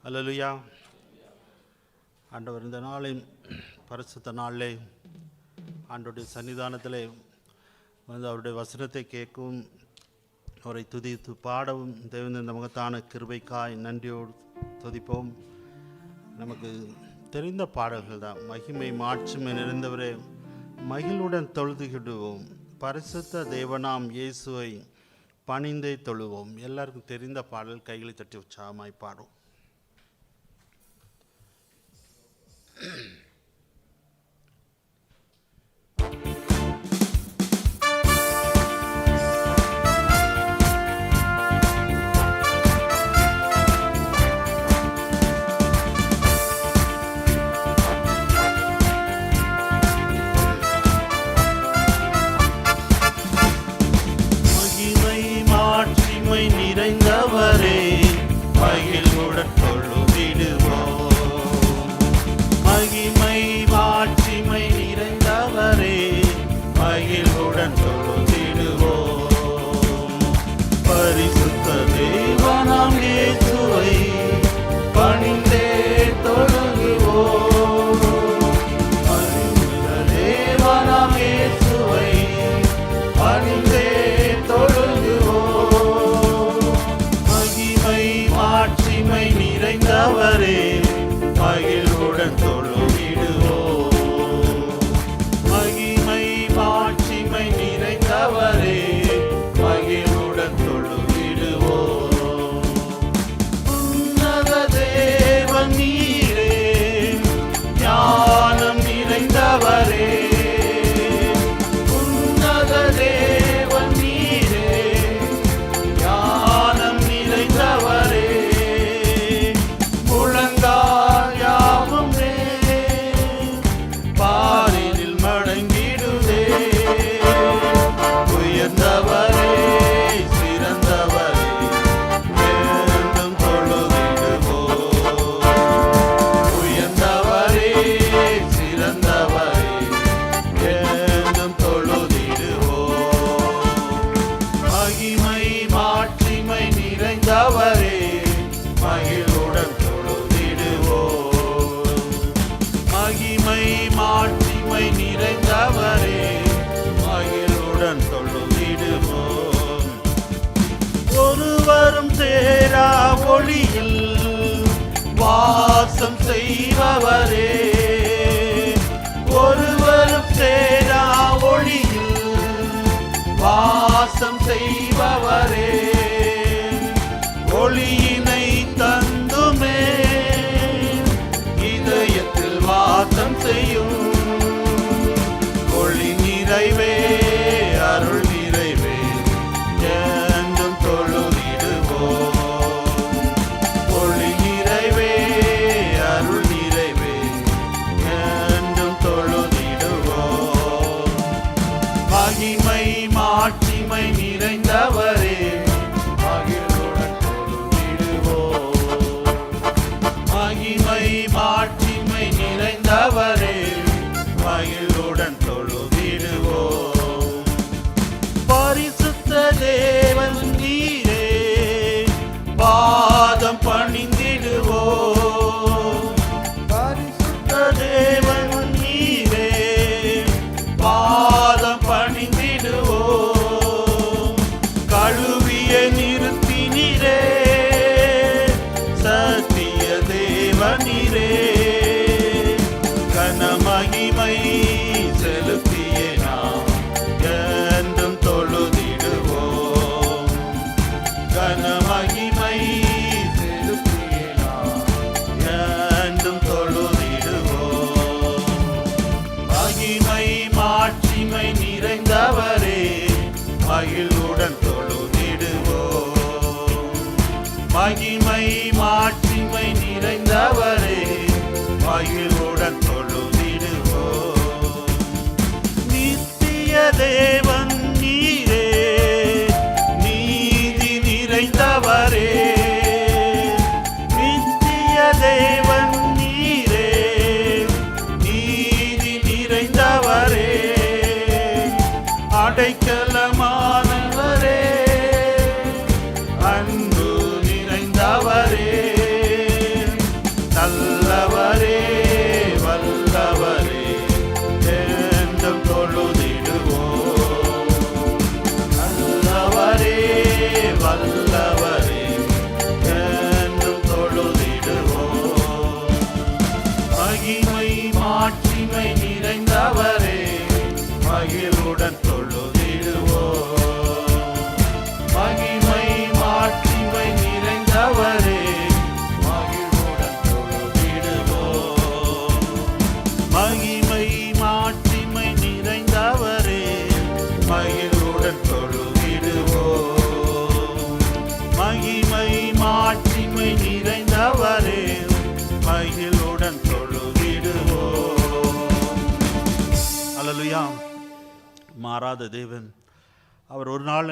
அல்லேலூயா. ஆண்டவர் இந்த நாளின் பரிசுத்த நாளிலே ஆண்டவருடைய சன்னிதானத்திலே வந்து அவருடைய வசனத்தை கேட்கவும் அவரை துதித்து பாடவும் தேவன் இந்த மகத்தான கிருபைக்காய் நன்றியோடு துதிப்போம். நமக்கு தெரிந்த பாடல்கள் தான். மகிமை மாட்சிமை நிறைந்தவரே மகிழுடன் தொழுதுகிடுவோம், பரிசுத்த தேவனாம் இயேசுவை பணிந்தே தொழுவோம். எல்லாருக்கும் தெரிந்த பாடல். கைகளை தட்டி உற்சாகமாய் பாடும். நிறைந்தவரே மகிழ்வுடன் தொழுதிடுவோம். மகிமை மாட்சிமை நிறைந்தவரே மகிழ்வுடன் தொழுதிடுவோம். பரிசுத்த தேவனாம் இயேசுவை பணிந்தே தொழுகுவோம். பரிசுத்த தேவனாம் இயேசுவை பணிந்தே மாட்சிமை நிறைந்தவரே மகிழ்வுடன் தொழுதிடுவோம். மகிமை மாட்சிமை நிறைந்தவரே மகிழ்வுடன் தொழுதிடுவோம். உன்னத தேவன் நீரே, ஞானம் நிறைந்தவரே. உன்னத தேவன் நீரே, ஞானம் நிறைந்தவரே. ஒருவரும் சேரா ஒளியில் வாசம் செய்பவரே. ஒருவரும் சேரா ஒளியில் வாசம் செய்பவரே. ஒளியினை தந்துமே இதயத்தில் வாசம் செய்யும். ஒளி நிறைவே அருள் நிறைவே என்றும் தொழுதிடுவோம். ஒளி நிறைவே அருள் நிறைவே என்றும் தொழுதிடுவோம். மகிமை மாட்சிமை நிறைந்தவரே மகிழ்வுடன் தொழுதிடுவோம். மகிமை மாட்சிமை நிறைந்தவரே மகிழ்வுடன் தொழுதிடுவோம். பரிசுத்த தேவன் நீரே, பாதம் பணிந்திடுவோம். பரிசுத்த தேவன் நீரே, பாதம் பணிந்திடுவோம். கழுவிய நிறுத்தினீரே, சத்திய தேவனீரே. கனமகிமை செலுத்தியே நாம் என்றும் தொழுதிடுவோம். கனமகிமை செலுத்தியே நாம் என்றும் தொழுதிடுவோம். மகிமை மாட்சிமை நிறைந்தவரே மகிழ்வுடன் தொழுதிடுவோம். மகிமை மாட்சிமை நிறைந்தவரே மகிழ்வுடன் தொழுதிடுவோம். நித்திய தேவன் நீரே, நீதி நிறைந்தவரே. நித்திய தேவன் நீரே, நீதி நிறைந்தவரே. அடைக்கலமானவரே, அன்பு நிறைந்தவரே. வல்லவரே என்றும் தொழுதிடுவோம். மகிமை மாட்சிமை நிறைந்தவரே மகிழுடன் தொழுதிடுவோம். மகிமை மாட்சிமை நிறைந்தவரே மகிழுடன் தொழுதிடுவோம். மகிமை மாட்சிமை நிறைந்தவரே மகிழுடன் தொழுதிடுவோம். மகிமை மாட்சிமை நிறைந்தவரே மகிழுடன் தொழுதிடுவோம். அல்லேலூயா. மாறாத தேவன் அவர் ஒரு நாள்